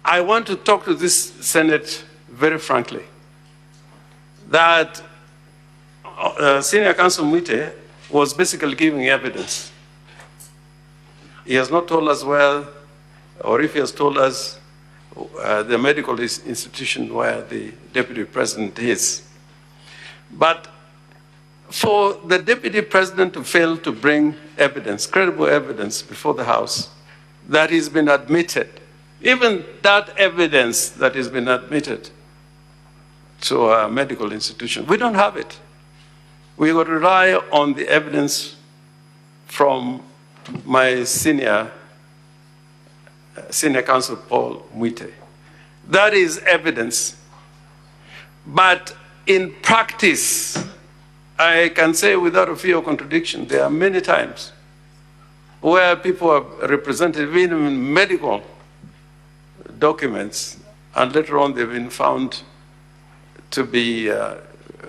I want to talk to this Senate very frankly, that Senior Counsel Muite was basically giving evidence. He has not told us where, or if he has told us, the medical institution where the Deputy President is. But for the Deputy President to fail to bring evidence, credible evidence before the House, that has been admitted, even that evidence that has been admitted to a medical institution, we don't have it. We will rely on the evidence from my senior counsel, Paul Muite. That is evidence. But in practice, I can say without a fear of contradiction, there are many times where people are represented even in medical documents, and later on they've been found to be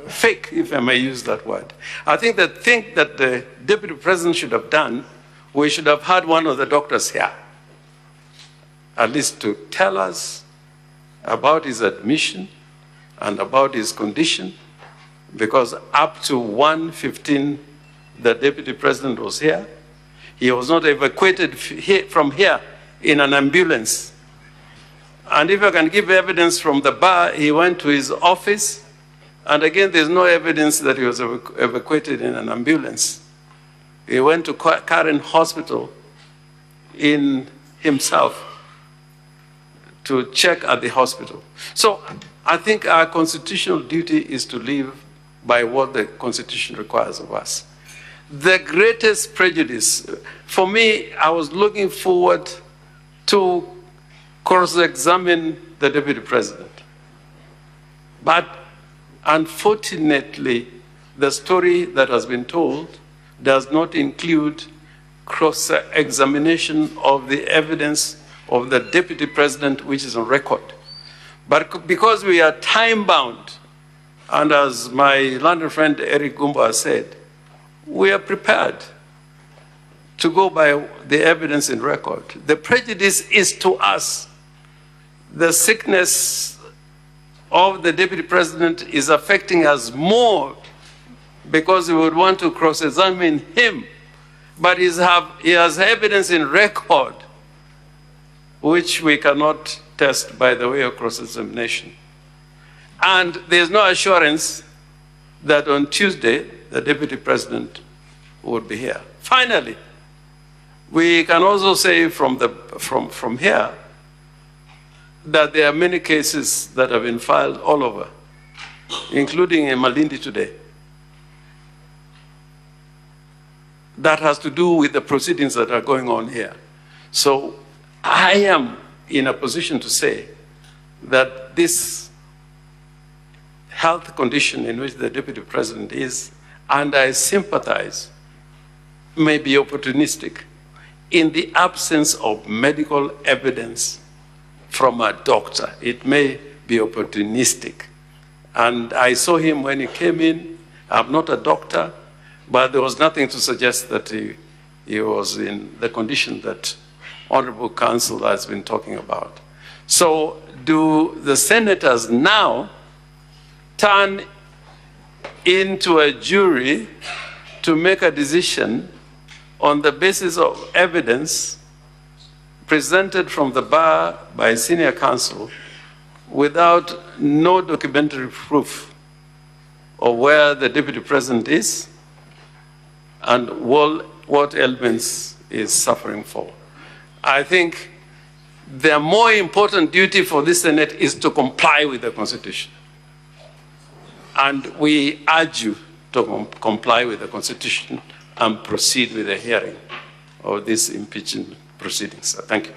fake, if I may use that word. I think that the Deputy President should have done, we should have had one of the doctors here, at least to tell us about his admission and about his condition, because up to 1:15, the Deputy President was here. He was not evacuated from here in an ambulance. And if I can give evidence from the bar, he went to his office, and again, there's no evidence that he was evacuated in an ambulance. He went to Karen Hospital in himself to check at the hospital. So I think our constitutional duty is to live by what the Constitution requires of us. The greatest prejudice, for me, I was looking forward to cross-examine the Deputy President. But unfortunately, the story that has been told does not include cross-examination of the evidence of the Deputy President, which is on record. But because we are time-bound, and as my London friend Eric Gumba said, we are prepared to go by the evidence in record. The prejudice is to us. The sickness of the Deputy President is affecting us more because we would want to cross-examine him. But he has evidence in record which we cannot test by the way of cross-examination. And there's no assurance that on Tuesday, the Deputy President would be here. Finally, we can also say from here that there are many cases that have been filed all over, including in Malindi today, that has to do with the proceedings that are going on here. So I am in a position to say that this health condition in which the Deputy President is, and I sympathize, may be opportunistic in the absence of medical evidence from a doctor. It may be opportunistic. And I saw him when he came in. I'm not a doctor, but there was nothing to suggest that he was in the condition that Honorable Counsel has been talking about. So do the senators now turn into a jury to make a decision on the basis of evidence presented from the bar by senior counsel without no documentary proof of where the Deputy President is and what ailments is suffering for? I think the more important duty for this Senate is to comply with the Constitution. And we urge you to comply with the Constitution and proceed with the hearing of these impeachment proceedings. Thank you.